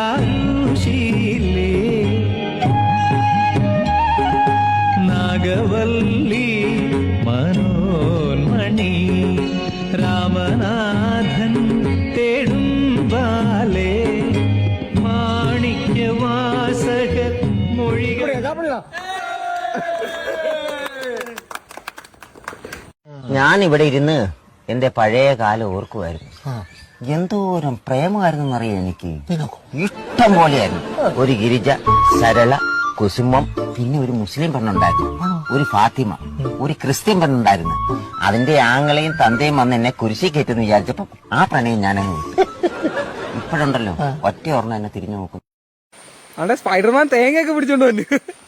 ആയുഷീലേ നാഗവല്ലി മനോന്മണി രാമനാഥൻ തേടും ബാലേ മാണിക്യവാസക മൊഴികൾ. ഞാൻ ഇവിടെ ഇരുന്ന് എന്റെ പഴയ കാലം ഓർക്കുമായിരുന്നു. എന്തോരം പ്രേമമായിരുന്നെന്നറിയാം എനിക്ക്. ഇഷ്ടം പോലെയായിരുന്നു. ഒരു ഗിരിജ, സരള, കുസുമം, പിന്നെ ഒരു മുസ്ലിം പെണ്ണുണ്ടായിരുന്നു, ഒരു ഫാത്തിമ, ഒരു ക്രിസ്ത്യൻ പെണ്ണുണ്ടായിരുന്നു. അതിന്റെ ആങ്ങളെയും തന്തയും വന്ന് എന്നെ കുരിശി കയറ്റെന്ന് വിചാരിച്ചപ്പോ ആ പ്രണയം ഞാനങ്ങ് വിട്ടു. ഇപ്പോഴുണ്ടല്ലോ ഒറ്റ ഓർമ്മ എന്നെ തിരിഞ്ഞു നോക്കും. അവിടെ സ്പൈഡർമാൻ തേങ്ങയൊക്കെ പിടിച്ചോണ്ട് വന്നു.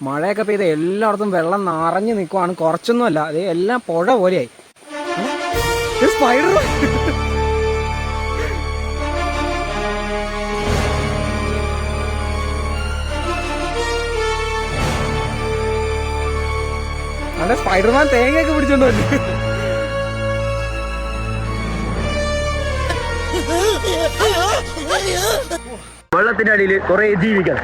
മഴയൊക്കെ പെയ്ത് എല്ലായിടത്തും വെള്ളം നിറഞ്ഞു നിൽക്കുവാണ്. കുറച്ചൊന്നുമല്ല, അത് എല്ലാം പുഴ പോലെയായി. സ്പൈഡർമാൻ അവിടെ സ്പൈഡർമാൻ തേങ്ങയൊക്കെ പിടിച്ചോണ്ട് വന്നു. വെള്ളത്തിന്റെ അടിയിൽ കുറെ ജീവികൾ.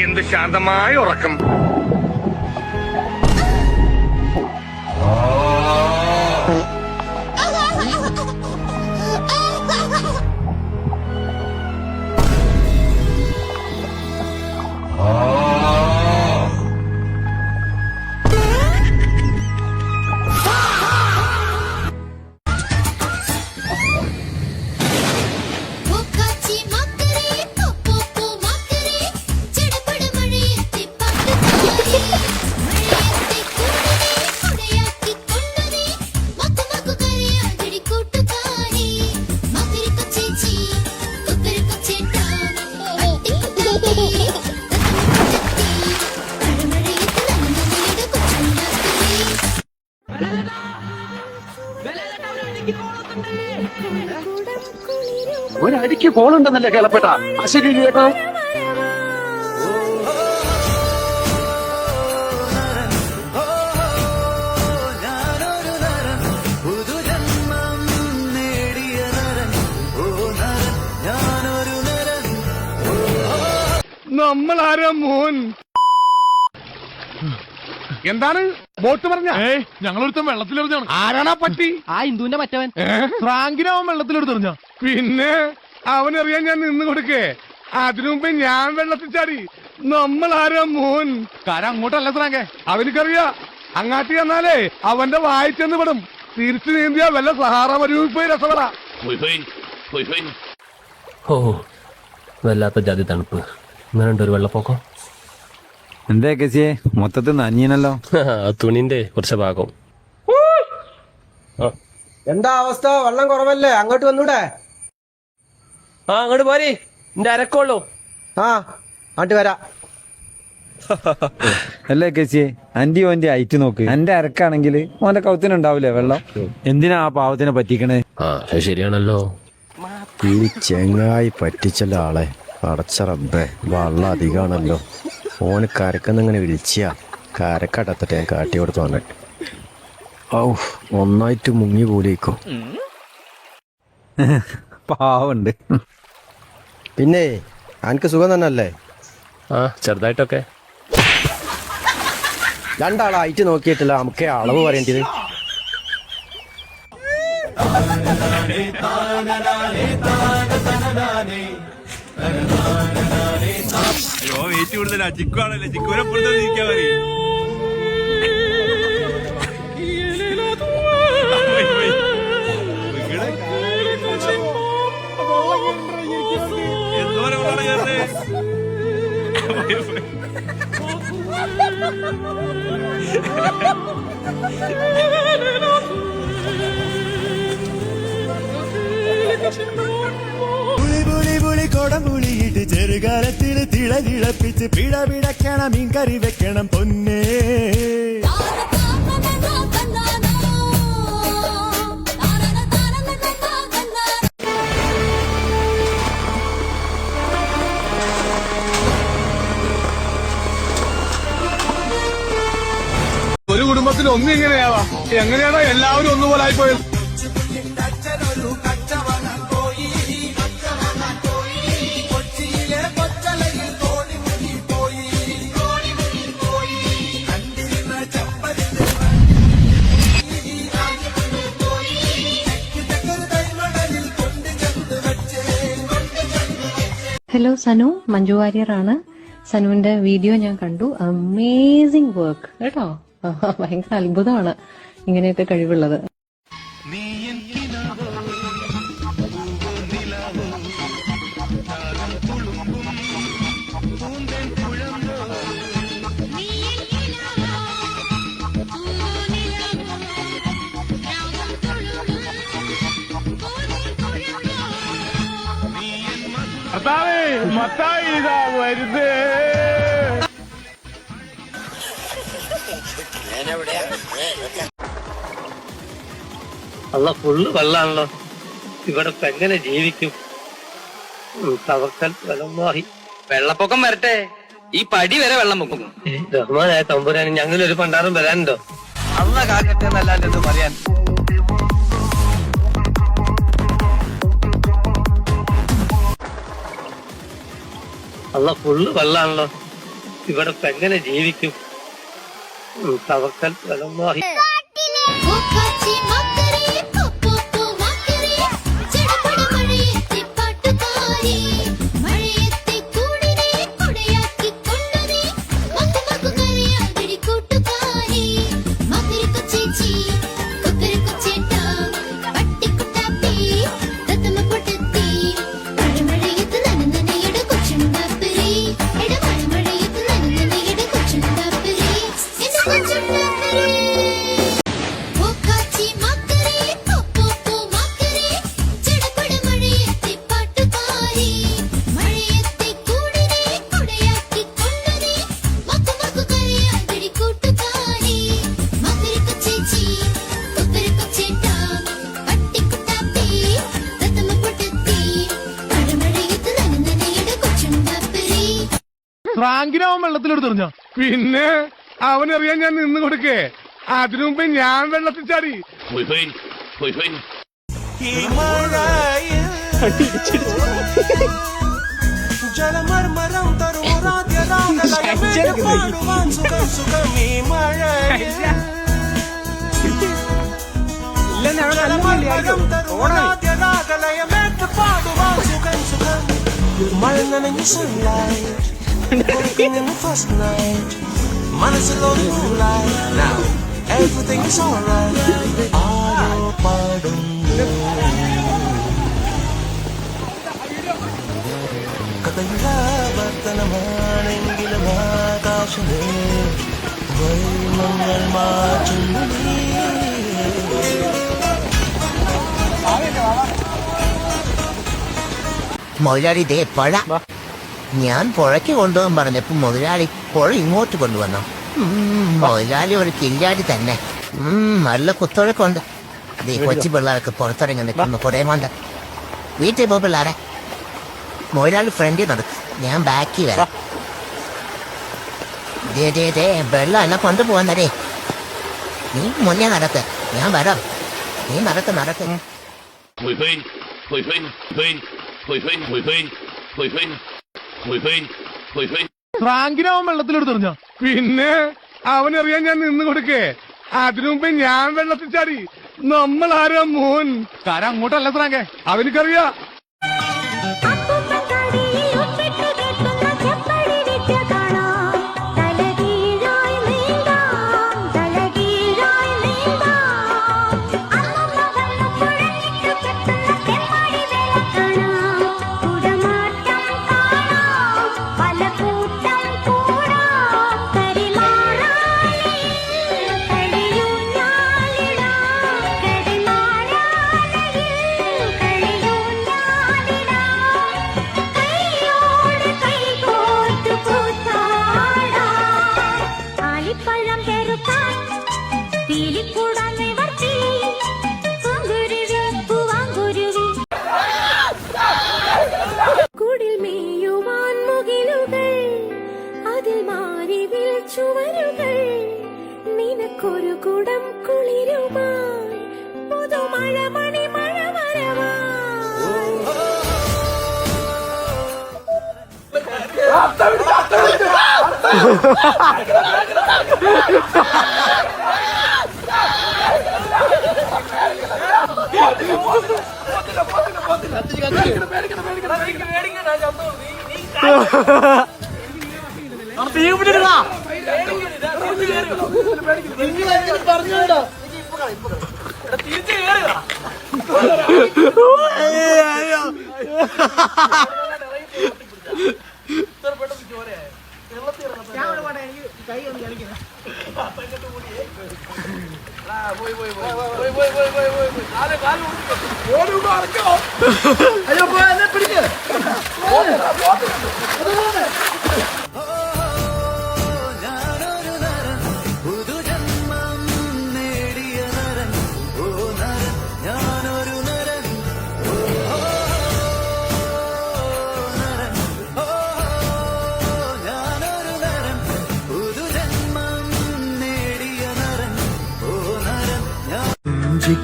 എന്ത് ശാന്തമായ ഉറക്കം. ഒരടിക്ക് കോളുണ്ടെന്നല്ലേ കേളപ്പെട്ട അശരി കേട്ടോ. നമ്മളാരാ മോൻ? എന്താണ് ബോട്ട് പറഞ്ഞ? ഞങ്ങളൊരുത്തം വെള്ളത്തിലെറിഞ്ഞാണ്. ആരാണാ പറ്റി? ആ ഹിന്ദുവിന്റെ മറ്റവൻ ഫ്രാങ്കിനാവൻ വെള്ളത്തിലെടുത്തെറിഞ്ഞ. പിന്നെ അവനറിയാൻ ഞാൻ നിന്ന് കൊടുക്കേ. അതിനു മുമ്പേ ഞാൻ വെള്ളത്തിൽ ചാടി. നമ്മളാരാ മോൻ? കാര്യം അങ്ങോട്ടല്ല ഫ്രാങ്കേ. അവനിക്കറിയാ അങ്ങാട്ടി ചെന്നാലേ അവന്റെ വായിച്ചെന്ന് പെടും. തിരിച്ചു നീന്തിയാ വല്ല സഹാറ മരുവിൽ പോയി രസപ്പെടാ. ഓ വല്ലാത്ത ജാതി തണുപ്പ്. ഇങ്ങനെ ഒരു വെള്ളപ്പൊക്കം. എന്താ കേസിയെ മൊത്തത്തിൽ നനഞ്ഞീനല്ലോ. തുണിന്റെ കുറച്ച് ഭാഗം. എന്താ അവസ്ഥ? വെള്ളം കുറവല്ലേ? അങ്ങോട്ട് വന്നൂടെ? ആ അങ്ങോട്ട് പോരി, എന്റെ അരക്കുള്ളൂ. ആ അങ്ങോട്ട് വരാ. അല്ലേ കേസിയെ അന്റി ഓന്റെ ഐറ്റ് നോക്ക്. എന്റെ അരക്കാണെങ്കിൽ ഓന്റെ കൗത്തിനുണ്ടാവൂലേ വെള്ളം. എന്തിനാ ആ പാവത്തിനെ പറ്റിക്കണേ? ആ ശരിയാണല്ലോ. ഈ ചെങ്ങായി പറ്റിച്ചല്ല ആളെ. അടച്ച റബ്ബേ, വെള്ളം അധികമാണല്ലോ. ഓന് കരക്കെന്നിങ്ങനെ വിളിച്ചാ കരക്കടത്തിട്ട് ഞാൻ കാട്ടി കൊടുത്തു വന്നെ. ഔ ഒന്നായിട്ട് മുങ്ങി പോലേക്കോ. പാവുണ്ട്. പിന്നെ എനിക്ക് സുഖം തന്നെ അല്ലേ? ആ ചെറുതായിട്ടൊക്കെ. രണ്ടാളായിട്ട് നോക്കിയിട്ടില്ല നമുക്ക് അളവ് പറയേണ്ടത്. വെയിറ്റ് കൂടുതലാ. ചിക്കുവാണല്ലേ, ചിക്കുവിനെ പുറത്ത് നിൽക്കാൻ മതി. എന്തോരം കൊടമുളിയിട്ട് ചെറുകാലത്തിൽ തിളതിളപ്പിച്ച് പിടപിടക്കണം മീൻകറി വെക്കണം പൊന്നേ. ഒരു കുടുംബത്തിൽ ഒന്നിങ്ങനെയാവാം. എങ്ങനെയാണോ എല്ലാവരും ഒന്നുപോലെ ആയിപ്പോയത്? ഹലോ സനു, മഞ്ജു വാര്യറാണ്. സനുവിന്റെ വീഡിയോ ഞാൻ കണ്ടു. അമേസിംഗ് വർക്ക് കേട്ടോ. ഭയങ്കര അത്ഭുതമാണ് ഇങ്ങനെയൊക്കെ കഴിവുള്ളത്. മത്തായി ഇതാ വരുന്നേ. അല്ല ഫുള്ള് വെള്ളാണല്ലോ. ഇവിടെ ഇപ്പൊ എങ്ങനെ ജീവിക്കും? തവക്കൽ വെള്ളമായി. വെള്ളപ്പൊക്കം വരട്ടെ, ഈ പടി വരെ വെള്ളം പൊക്കും. റഹ്മാനായ തമ്പുരാന് ഞങ്ങളൊരു പണ്ടാറും വരാനുണ്ടോ? അള്ള കാക്കട്ടെ എന്നല്ലാണ്ട് പറയാൻ. അല്ല ഫുള്ള് വെള്ളാണല്ലോ. ഇവിടെ ഇപ്പൊ എങ്ങനെ ജീവിക്കും? തവക്കൽ വെള്ളമായി. ഫ്രാങ്കിനാവൻ വെള്ളത്തിലെടുത്തെറിഞ്ഞ പിന്നെ അവനറിയാൻ ഞാൻ നിന്ന് കൊടുക്കേ. അതിനു മുമ്പേ ഞാൻ വെള്ളത്തിൽ ചാടി. ജലമർമരം മഴ നനഞ്ഞ sunlight walking in the first night മനസ്സിലൊരു moonlight now everything is alright ആരോ പാടുന്നു കഥയിലാവർത്തനമാണെങ്കിലും ആകാശമേ വൈമങ്ങൾ മാറ്റുന്നു മുതലാളി ദേ പുഴ. ഞാൻ പുഴയ്ക്ക് കൊണ്ടുപോകാൻ പറഞ്ഞപ്പോ മുതലാളി പുഴ ഇങ്ങോട്ട് കൊണ്ടുവന്നു. മുതലാളി ഒരു കില്ലാടി തന്നെ. നല്ല കുത്തൊഴക്കുണ്ട്. ദേ കൊച്ചു പിള്ളേർക്ക് പുറത്തിറങ്ങി നിൽക്കുന്നു കുറെ കൊണ്ട്. വീട്ടിൽ പോ പിള്ളേരെ. മുതലാളി ഫ്രണ്ടിൽ നടക്കും, ഞാൻ ബാക്കി വരാം. ദേ വെള്ളം എന്നെ കൊണ്ടുപോകുന്നതേ. നീ മുന്നേ നടക്ക്, ഞാൻ വരാം. നീ നടക്ക്. ഫ്രാങ്കിനാവൻ വെള്ളത്തിലെടുത്തെറിഞ്ഞ പിന്നെ അവനറിയാൻ ഞാൻ നിന്ന് കൊടുക്കേ. അതിനു മുമ്പേ ഞാൻ വെള്ളത്തിൽ ചാടി. നമ്മൾ ആരാ മോൻ? കാര്യം അങ്ങോട്ടല്ല ഫ്രാങ്കേ, അവനിക്കറിയാ.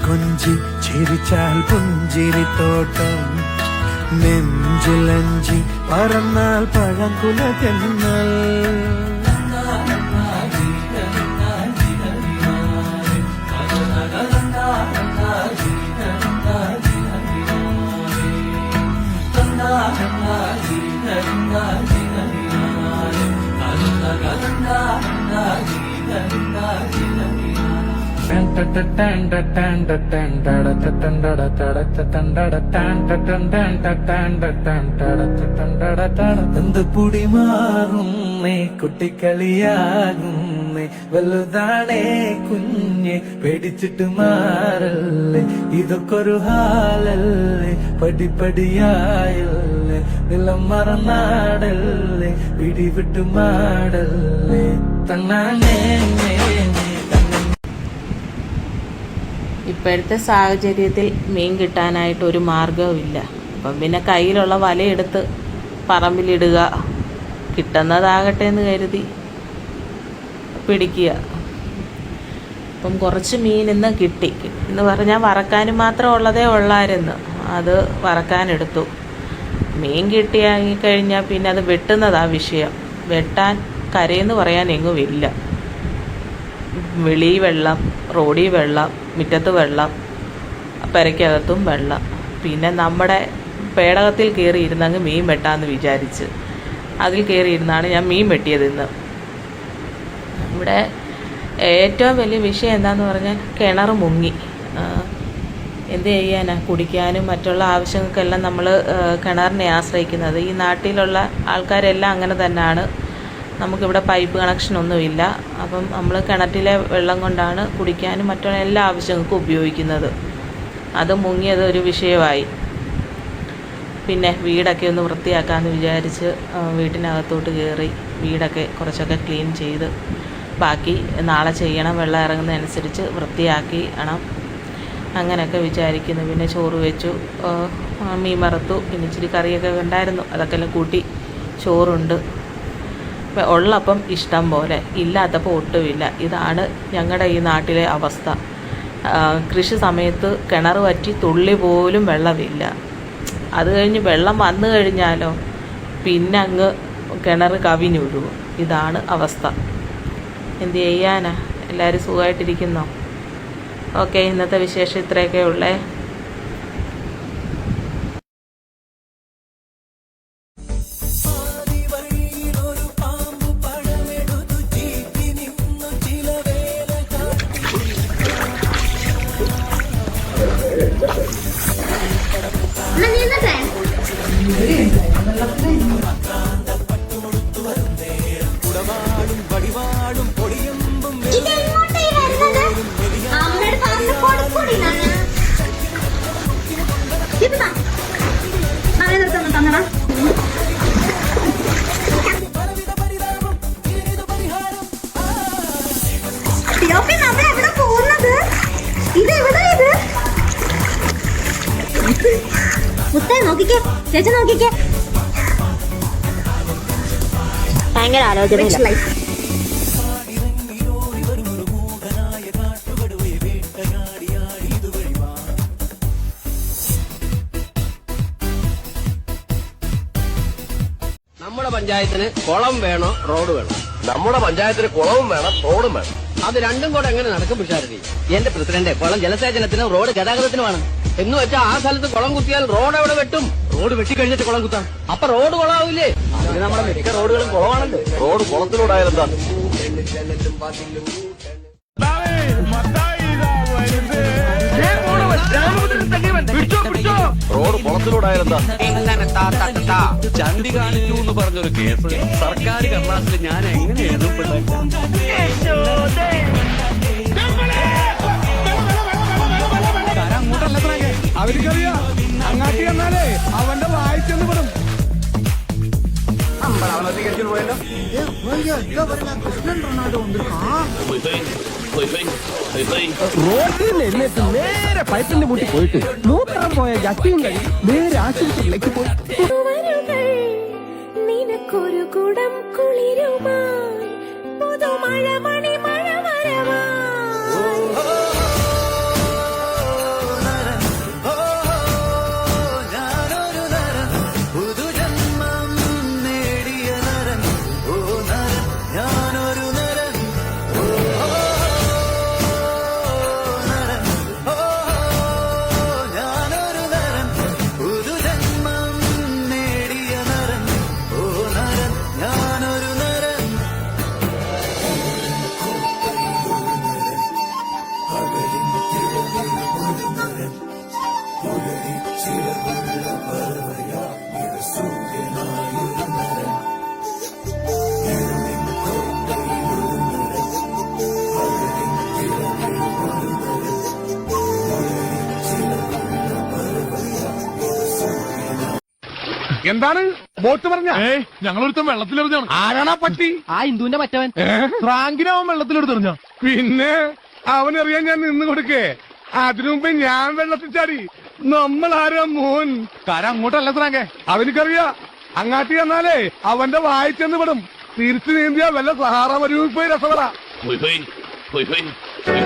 കൊഞ്ചി ചിരിച്ചാൽ പുഞ്ചിരിത്തോട്ടം നെഞ്ചിലഞ്ചി പറന്നാൽ പഴങ്കുല തെന്നൽ പൊടി മാറുന്നേ കുട്ടിക്കളിയാകുന്നേ വലുതാണേ കുഞ്ഞെ പേടിച്ചിട്ട് മാറല്ലേ ഇതൊക്കൊരു ഹാലല്ലേ പടിപടിയായല്ലേ നിലം മറന്നാടല്ലേ പിടിവിട്ട് മാടല്ലേ തന്നാനേ. ഇപ്പോഴത്തെ സാഹചര്യത്തിൽ മീൻ കിട്ടാനായിട്ട് ഒരു മാർഗവുമില്ല. അപ്പം പിന്നെ കയ്യിലുള്ള വലയെടുത്ത് പറമ്പിലിടുക, കിട്ടുന്നതാകട്ടെ എന്ന് കരുതി പിടിക്കുക. അപ്പം കുറച്ച് മീൻ ഇന്ന് കിട്ടി എന്ന് പറഞ്ഞാൽ വറക്കാനും മാത്രം ഉള്ളതേ ഉള്ളായിരുന്നു. അത് വറക്കാനെടുത്തു. മീൻ കിട്ടിയായി കഴിഞ്ഞാൽ പിന്നെ അത് വെട്ടുന്നതാ വിഷയം. വെട്ടാൻ കരയെന്ന് പറയാൻ എങ്ങുമില്ല. വെളി വെള്ളം, റോഡിൽ വെള്ളം, മുറ്റത്ത് വെള്ളം, പെരയ്ക്കകത്തും വെള്ളം. പിന്നെ നമ്മുടെ പേടകത്തിൽ കയറി ഇരുന്നങ്ങ് മീൻ വെട്ടാമെന്ന് വിചാരിച്ച് അതിൽ കയറിയിരുന്നാണ് ഞാൻ മീൻ വെട്ടിയത് ഇന്ന്. ഇവിടെ ഏറ്റവും വലിയ വിഷയം എന്താണെന്ന് പറഞ്ഞാൽ കിണർ മുങ്ങി. എന്ത് ചെയ്യാനാ, കുടിക്കാനും മറ്റുള്ള ആവശ്യങ്ങൾക്കെല്ലാം നമ്മൾ കിണറിനെ ആശ്രയിക്കുന്നത്. ഈ നാട്ടിലുള്ള ആൾക്കാരെല്ലാം അങ്ങനെ തന്നെയാണ്. നമുക്കിവിടെ പൈപ്പ് കണക്ഷനൊന്നുമില്ല. അപ്പം നമ്മൾ കിണറ്റിലെ വെള്ളം കൊണ്ടാണ് കുടിക്കാനും മറ്റുള്ള എല്ലാ ആവശ്യങ്ങൾക്കും ഉപയോഗിക്കുന്നത്. അത് മുങ്ങിയത് ഒരു വിഷയമായി. പിന്നെ വീടൊക്കെ ഒന്ന് വൃത്തിയാക്കാമെന്ന് വിചാരിച്ച് വീട്ടിനകത്തോട്ട് കയറി വീടൊക്കെ കുറച്ചൊക്കെ ക്ലീൻ ചെയ്ത് ബാക്കി നാളെ ചെയ്യണം. വെള്ളം ഇറങ്ങുന്നതനുസരിച്ച് വൃത്തിയാക്കി വേണം. അങ്ങനെയൊക്കെ വിചാരിക്കുന്നു. പിന്നെ ചോറ് വെച്ചു, മീൻ വറുത്തു, പിന്നെ ഇച്ചിരി കറിയൊക്കെ ഉണ്ടായിരുന്നു. അതൊക്കെ എല്ലാം കൂട്ടി ചോറുണ്ട്. ഉള്ളപ്പം ഇഷ്ടം പോലെ, ഇല്ലാത്തപ്പോൾ ഒട്ടുമില്ല. ഇതാണ് ഞങ്ങളുടെ ഈ നാട്ടിലെ അവസ്ഥ. കൃഷി സമയത്ത് കിണർ വറ്റി തുള്ളി പോലും വെള്ളമില്ല. അത് കഴിഞ്ഞ് വെള്ളം വന്നു കഴിഞ്ഞാലോ പിന്നെ അങ്ങ് കിണർ കവിഞ്ഞൊഴുകും. ഇതാണ് അവസ്ഥ. എന്ത് ചെയ്യാനാ? എല്ലാവരും സുഖമായിട്ടിരിക്കുന്നോ? ഓക്കെ, ഇന്നത്തെ വിശേഷം ഇത്രയൊക്കെ ഉള്ളേ. നോക്കിക്കേ ചേച്ചി, നോക്കിക്കേ, ഭയങ്കര ആലോചന. പഞ്ചായത്തിന് കുളം വേണോ റോഡ് വേണോ? നമ്മുടെ പഞ്ചായത്തിന് കുളവും വേണം റോഡും വേണം. അത് രണ്ടും കൂടെ എങ്ങനെ നടക്കും പിഷാരടി? എന്റെ പ്രസിഡന്റ്, കുളം ജലസേചനത്തിനും റോഡ് ഗതാഗതത്തിനുമാണ്. എന്ന് വെച്ചാൽ ആ സ്ഥലത്ത് കുളം കുത്തിയാൽ റോഡ് എവിടെ വെട്ടും? റോഡ് വെട്ടിക്കഴിഞ്ഞിട്ട് കുളം കുത്താം. അപ്പൊ റോഡ് കുളമാവില്ലേ? അതിന് നമ്മുടെ മിക്ക റോഡുകളും കുളമാണല്ലോ. റോഡ് കുളത്തിലൂടായാലെന്താ? റോഡ് കുളത്തിലൂടായാലെന്താ? ചന്തി കാണിച്ചു എന്ന് പറഞ്ഞൊരു കേസ് സർക്കാർ കടലാസിൽ ഞാൻ എങ്ങനെ എഴുതപ്പെട്ട അങ്ങോട്ടല്ല സ്രാങ്കെ, അവർക്കറിയാം അങ്ങാട്ടി എന്നാലേ അവന്റെ വായിച്ചെന്ന് വിടും. റോഡിൽ എഴുന്നേറ്റ് നേരെ പൈപ്പിന്റെ മുട്ടി പോയിട്ട് നോക്കാൻ പോയ ജട്ടിയും കഴിഞ്ഞ് നേരെ ആശുപത്രിയിലേക്ക് പോയി. നിനക്കൊരു കുടം കുളിരുമായി പുതുമഴ മണിമഴ വരവാ. എന്താണ് ബോട്ട് പറഞ്ഞ? ഞങ്ങളൊരുത്തം വെള്ളത്തിലെറിഞ്ഞാണ്. ആരാണാ പറ്റി? ആ ഇന്ദുവിന്റെ മറ്റവൻ. ഫ്രാങ്കിനെ അവൻ വെള്ളത്തിലെടുത്തെറിഞ്ഞ. പിന്നെ അവനറിയാൻ ഞാൻ നിന്ന് കൊടുക്കേ. അതിനു മുമ്പേ ഞാൻ വെള്ളത്തിൽ ചാടി. നമ്മൾ ആരാ മോൻ? കാര്യം അങ്ങോട്ടല്ല സ്രാങ്കെ, അവനിക്കറിയാ അങ്ങാട്ടി എന്നാലേ അവന്റെ വായിച്ചെന്ന് വിടും. തിരിച്ചു നീന്തിയാ വല്ല സഹാറ മരുവിൽ പോയി രസപ്പെടാ.